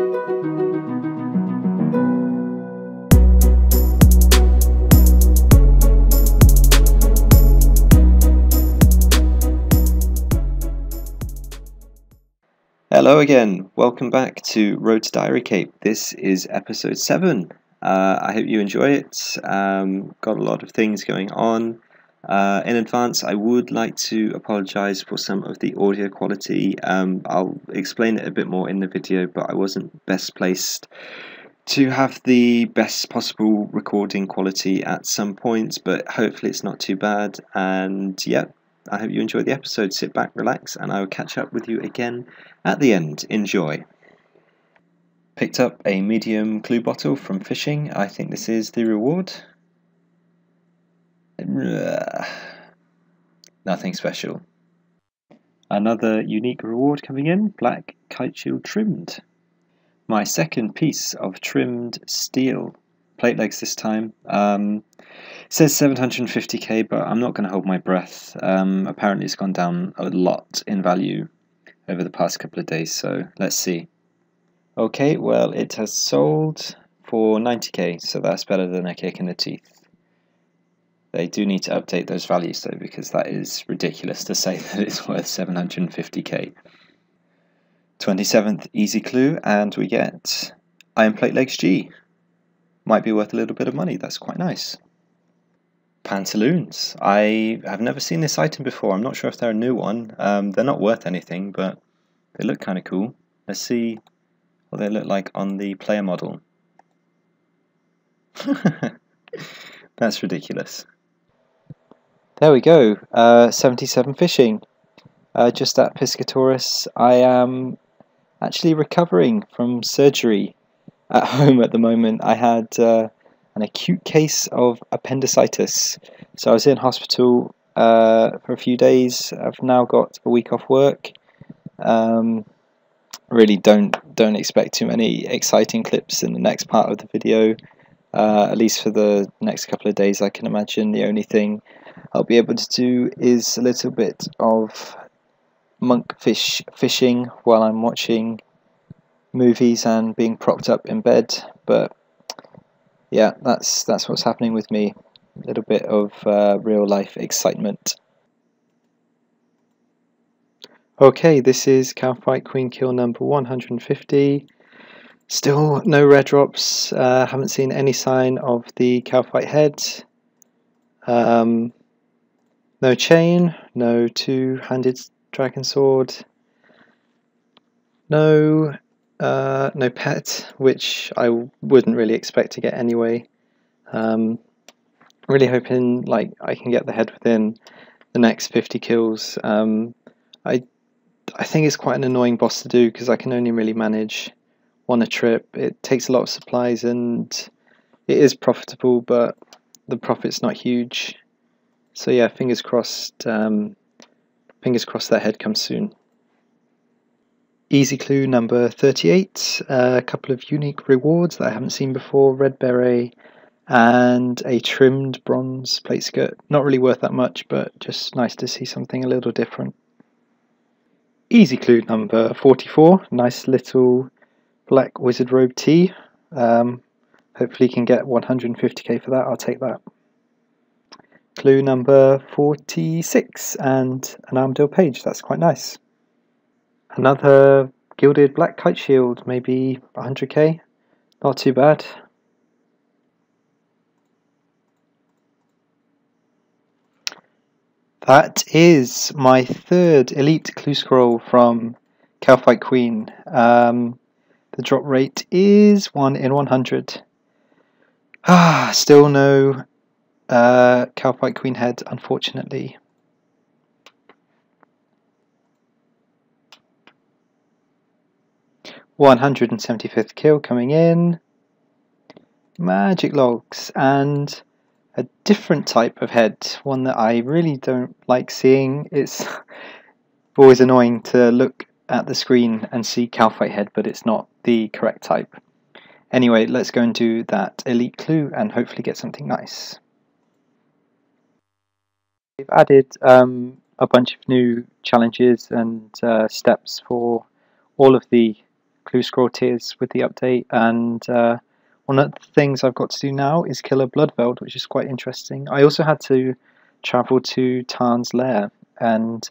Hello again, welcome back to Road to Diary Cape. This is episode 7. I hope you enjoy it. Got a lot of things going on. In advance, I would like to apologise for some of the audio quality. I'll explain it a bit more in the video, but I wasn't best placed to have the best possible recording quality at some points, but hopefully it's not too bad. And yeah, I hope you enjoy the episode. Sit back, relax, and I will catch up with you again at the end. Enjoy. Picked up a medium clue bottle from fishing. I think this is the reward. Nothing special. Another unique reward coming in, black kite shield trimmed. My second piece of trimmed steel. Plate legs this time. It says 750k, but I'm not going to hold my breath. Apparently it's gone down a lot in value over the past couple of days, so let's see. Okay, well, it has sold for 90k, so that's better than a kick in the teeth. They do need to update those values though, because that is ridiculous to say that it's worth 750k. 27th easy clue, and we get Iron Plate Legs G. Might be worth a little bit of money, that's quite nice. Pantaloons. I have never seen this item before. I'm not sure if they're a new one. They're not worth anything, but they look kind of cool. Let's see what they look like on the player model. That's ridiculous. There we go. 77 fishing. Just at Piscatoris. I am actually recovering from surgery at home at the moment. I had an acute case of appendicitis, so I was in hospital for a few days. I've now got a week off work. Really don't expect too many exciting clips in the next part of the video, at least for the next couple of days. I can imagine the only thing I'll be able to do is a little bit of monkfish fishing while I'm watching movies and being propped up in bed, but yeah, that's what's happening with me. A little bit of real life excitement. Okay, this is Kalphite Queen kill number 150. Still no red drops. Haven't seen any sign of the Kalphite head. No chain, no two-handed dragon sword. No pet, which I wouldn't really expect to get anyway. Really hoping like I can get the head within the next 50 kills. I think it's quite an annoying boss to do because I can only really manage one a trip. It takes a lot of supplies and it is profitable, but the profit's not huge. So yeah, fingers crossed. Fingers crossed that head comes soon. Easy clue number 38, a couple of unique rewards that I haven't seen before, red beret and a trimmed bronze plate skirt. Not really worth that much, but just nice to see something a little different. Easy clue number 44, nice little black wizard robe tee. Hopefully you can get 150k for that, I'll take that. Clue number 46, and an Armadale page, that's quite nice. Another gilded black kite shield, maybe 100k, not too bad. That is my third elite clue scroll from Kalphite Queen. The drop rate is 1 in 100. Still no Kalphite Queen head, unfortunately. $175th kill coming in. Magic logs and a different type of head, one that I really don't like seeing. It's always annoying to look at the screen and see Kalphite head, but it's not the correct type. Anyway, let's go and do that elite clue and hopefully get something nice. We've added a bunch of new challenges and steps for all of the clue scroll tiers with the update, and one of the things I've got to do now is kill a Bloodveld, which is quite interesting. I also had to travel to Tarn's lair and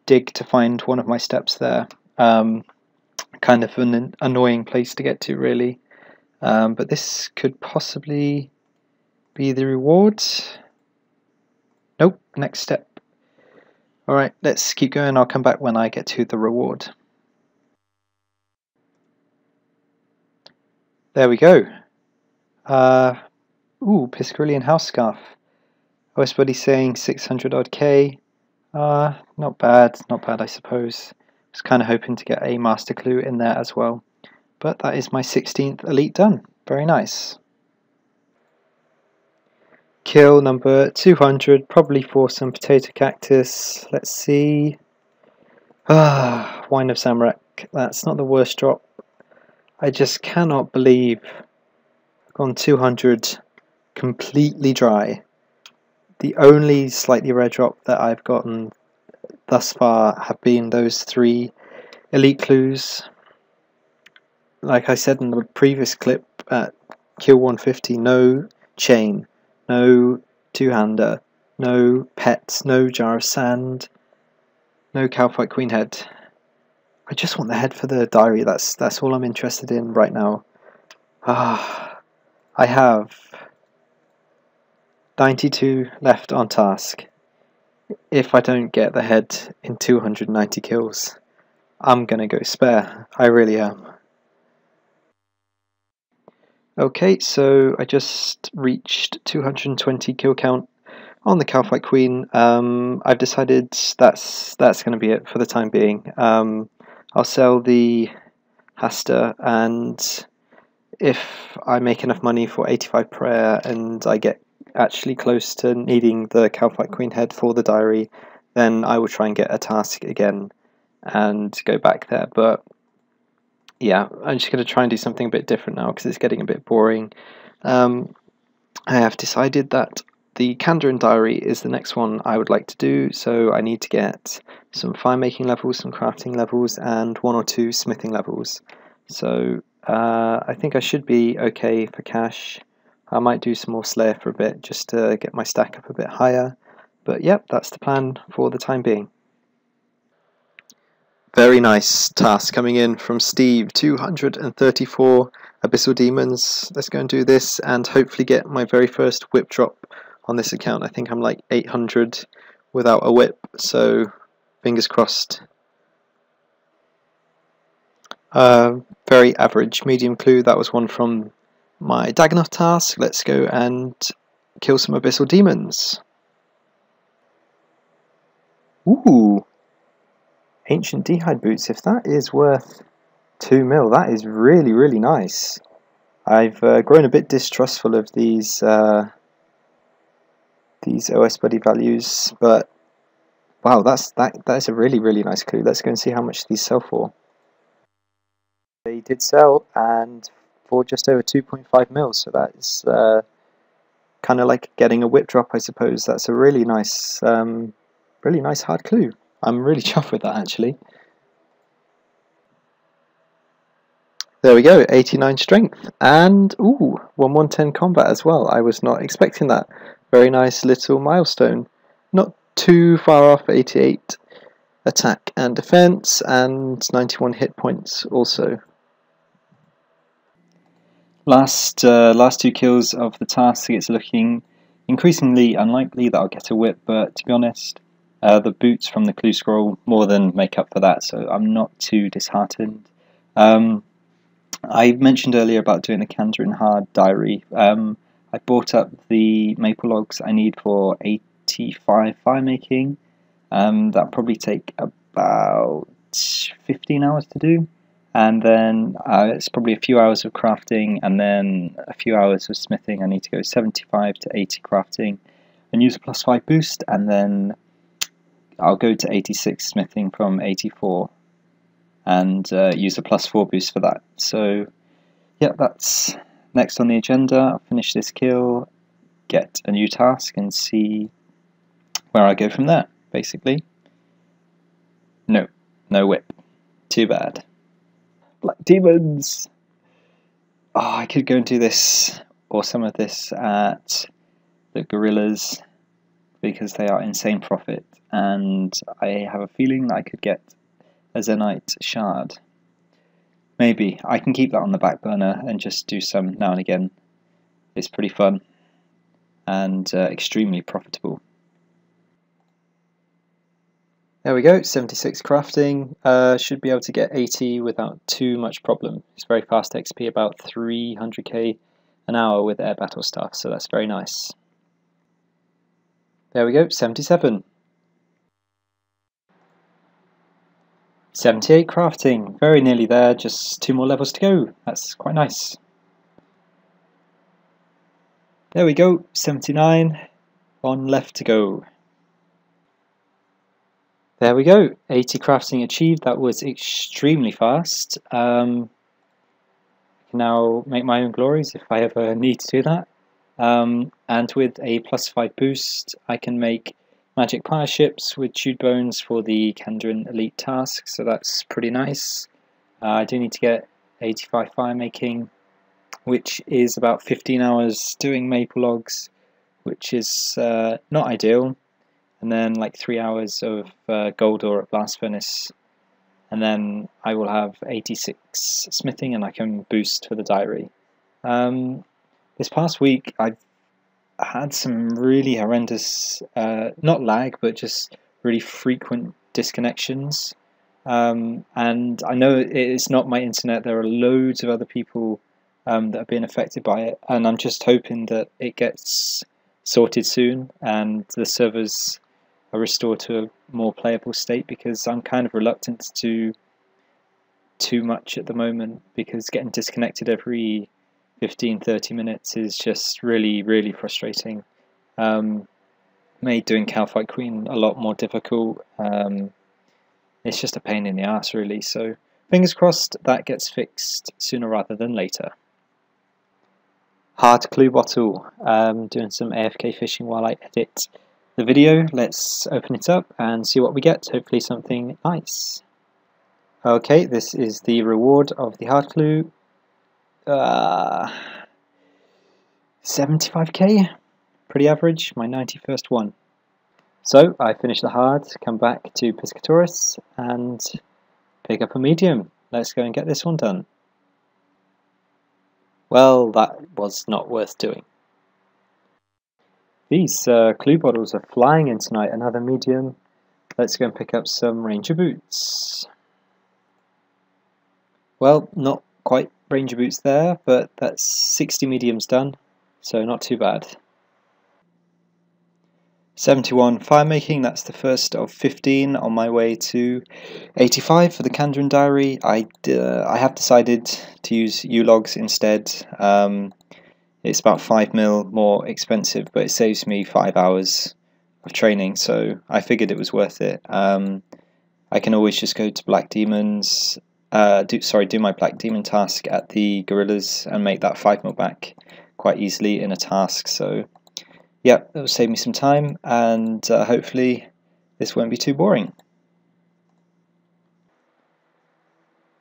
dig to find one of my steps there. Kind of an annoying place to get to, really. But this could possibly be the reward. Nope, next step. Alright, let's keep going. I'll come back when I get to the reward. There we go. Piscarillion House Scarf. OS Buddy saying 600 odd K. Not bad, I suppose. Was kind of hoping to get a Master Clue in there as well. But that is my 16th Elite done. Very nice. Kill number 200, probably for some Potato Cactus. Let's see. Wine of Zamorak. That's not the worst drop. I just cannot believe I've gone 200 completely dry. The only slightly rare drop that I've gotten thus far have been those 3 Elite Clues. Like I said in the previous clip, at kill 150, no chain, no two-hander, no pets, no jar of sand, no Kalphite Queen head. I just want the head for the diary. That's all I'm interested in right now. I have 92 left on task. If I don't get the head in 290 kills, I'm gonna go spare. I really am. Okay, so I just reached 220 kill count on the Kalphite Queen. I've decided that's going to be it for the time being. I'll sell the Hasta, and if I make enough money for 85 prayer and I get actually close to needing the Kalphite Queen head for the diary, then I will try and get a task again and go back there. But yeah, I'm just going to try and do something a bit different now because it's getting a bit boring. I have decided that the Kandarin diary is the next one I would like to do, so I need to get some fire making levels, some crafting levels, and 1 or 2 smithing levels. So I think I should be okay for cash. I might do some more Slayer for a bit just to get my stack up a bit higher. But yep, that's the plan for the time being. Very nice task coming in from Steve. 234 Abyssal Demons. Let's go and do this and hopefully get my very first whip drop on this account. I think I'm like 800 without a whip, so fingers crossed. Very average medium clue. That was one from my Dagonoth task. Let's go and kill some Abyssal Demons. Ooh! Ancient D'hide boots. If that is worth 2 mil, that is really, really nice. I've grown a bit distrustful of these OS Buddy values, but wow, that is a really, really nice clue. Let's go and see how much these sell for. They did sell, and for just over 2.5 mil, so that is kind of like getting a whip drop, I suppose. That's a really nice hard clue. I'm really chuffed with that, actually. There we go, 89 strength, and ooh, 110 combat as well. I was not expecting that. Very nice little milestone. Not too far off, 88 attack and defense, and 91 hit points also. Last 2 kills of the task. It's looking increasingly unlikely that I'll get a whip, but to be honest, the boots from the clue scroll more than make up for that, so I'm not too disheartened. I mentioned earlier about doing the Kandarin Hard diary. I bought up the maple logs I need for 85 fire making. That'll probably take about 15 hours to do, and then it's probably a few hours of crafting, and then a few hours of smithing. I need to go 75 to 80 crafting and use a +5 boost, and then I'll go to 86 smithing from 84 and use a +4 boost for that. So yeah, that's next on the agenda. I'll finish this kill, get a new task, and see where I go from there, basically. No whip. Too bad. Black Demons! Oh, I could go and do this, or some of this, at the Gorillas, because they are insane profit, and I have a feeling I could get a Zenite shard. Maybe. I can keep that on the back burner and just do some now and again. It's pretty fun and extremely profitable. There we go, 76 crafting. Should be able to get 80 without too much problem. It's very fast XP, about 300k an hour with air battle stuff, so that's very nice. There we go, 77. 78 crafting, very nearly there, just 2 more levels to go. That's quite nice. There we go, 79, 1 left to go. There we go, 80 crafting achieved. That was extremely fast. I can now make my own glories if I ever need to do that. And with a +5 boost, I can make magic fire ships with chewed bones for the Kandrin elite task, so that's pretty nice. I do need to get 85 fire making, which is about 15 hours doing maple logs, which is not ideal. And then like 3 hours of gold ore at blast furnace, and then I will have 86 smithing and I can boost for the diary. This past week I've had some really horrendous, not lag, but just really frequent disconnections. And I know it's not my internet, there are loads of other people that are being affected by it, and I'm just hoping that it gets sorted soon and the servers are restored to a more playable state, because I'm kind of reluctant to do too much at the moment, because getting disconnected every 15-30 minutes is just really frustrating. Made doing Kalphite Queen a lot more difficult. It's just a pain in the ass really, so fingers crossed that gets fixed sooner rather than later. Hard clue bottle, doing some AFK fishing while I edit the video. Let's open it up and see what we get, hopefully something nice. Okay, this is the reward of the hard clue. 75k, pretty average, my 91st one. So I finish the hard, come back to Piscatoris and pick up a medium. Let's go and get this one done. Well, that was not worth doing. These clue bottles are flying in tonight, another medium. Let's go and pick up some ranger boots. Well, not quite ranger boots there, but that's 60 mediums done, so not too bad. 71 fire making, that's the first of 15 on my way to 85 for the Kandrin diary. I have decided to use U-logs instead. It's about 5 mil more expensive, but it saves me 5 hours of training, so I figured it was worth it. I can always just go to Black Demons, do my Black Demon task at the Gorillas and make that 5 mil back quite easily in a task, so yeah, that'll save me some time, and hopefully this won't be too boring.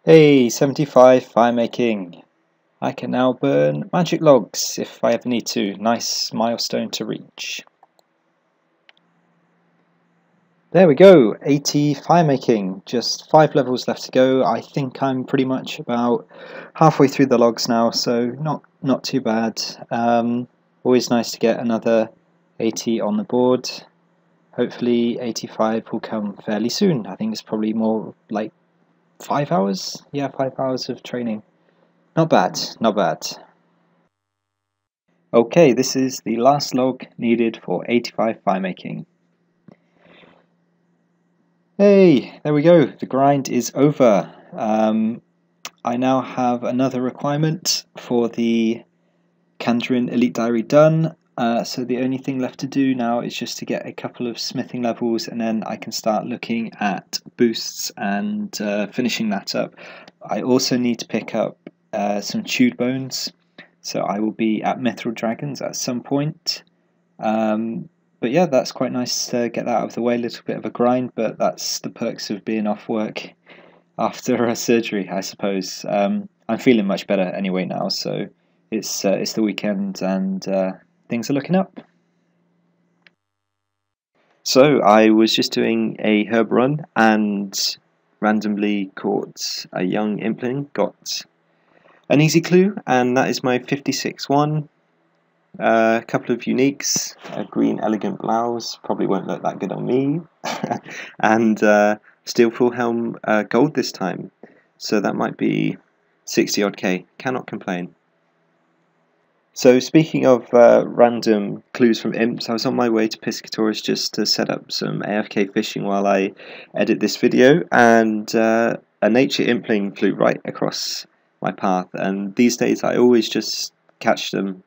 Hey, 75 fire making. I can now burn magic logs if I ever need to. Nice milestone to reach. There we go, 80 fire making. Just 5 levels left to go. I think I'm pretty much about halfway through the logs now, so not too bad. Always nice to get another 80 on the board. Hopefully 85 will come fairly soon. I think it's probably more like 5 hours. Yeah, 5 hours of training. Not bad, not bad. Okay, this is the last log needed for 85 fire making. Hey, there we go. The grind is over. I now have another requirement for the Kandrin Elite Diary done, so the only thing left to do now is just to get a couple of smithing levels, and then I can start looking at boosts and finishing that up. I also need to pick up some chewed bones, so I will be at Mithril Dragons at some point. But yeah, that's quite nice to get that out of the way, a little bit of a grind, but that's the perks of being off work. after a surgery, I suppose. I'm feeling much better anyway now, so it's the weekend and things are looking up. So I was just doing a herb run and randomly caught a young impling, got an easy clue, and that is my 56 one. A couple of uniques, a green elegant blouse, probably won't look that good on me, and steel full helm gold this time, so that might be 60 odd K, cannot complain. So speaking of random clues from imps, I was on my way to Piscatawrus just to set up some AFK fishing while I edit this video, and a nature impling flew right across my path, and these days I always just catch them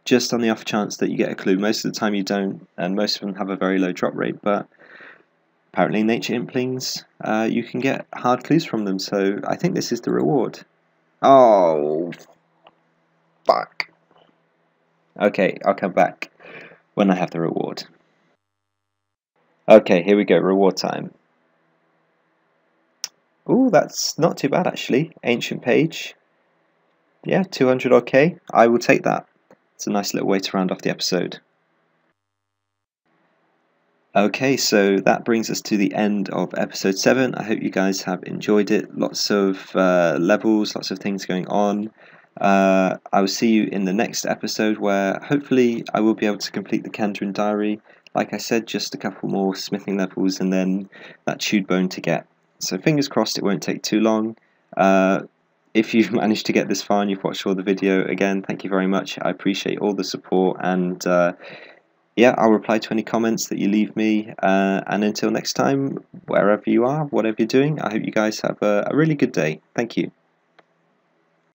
just on the off chance that you get a clue. Most of the time you don't, and most of them have a very low drop rate, but apparently nature implings, you can get hard clues from them, so I think this is the reward. Oh, fuck. Okay, I'll come back when I have the reward. Okay, here we go, reward time. Ooh, that's not too bad actually. Ancient page. Yeah, 200 odd K. I will take that. It's a nice little way to round off the episode. Okay, so that brings us to the end of episode 7. I hope you guys have enjoyed it. Lots of levels, lots of things going on. I will see you in the next episode where hopefully I will be able to complete the Kandarin Diary. Like I said, just a couple more smithing levels and then that chewed bone to get. So fingers crossed it won't take too long. If you've managed to get this far and you've watched all the video, again, thank you very much. I appreciate all the support, and yeah, I'll reply to any comments that you leave me. And until next time, wherever you are, whatever you're doing, I hope you guys have a really good day. Thank you.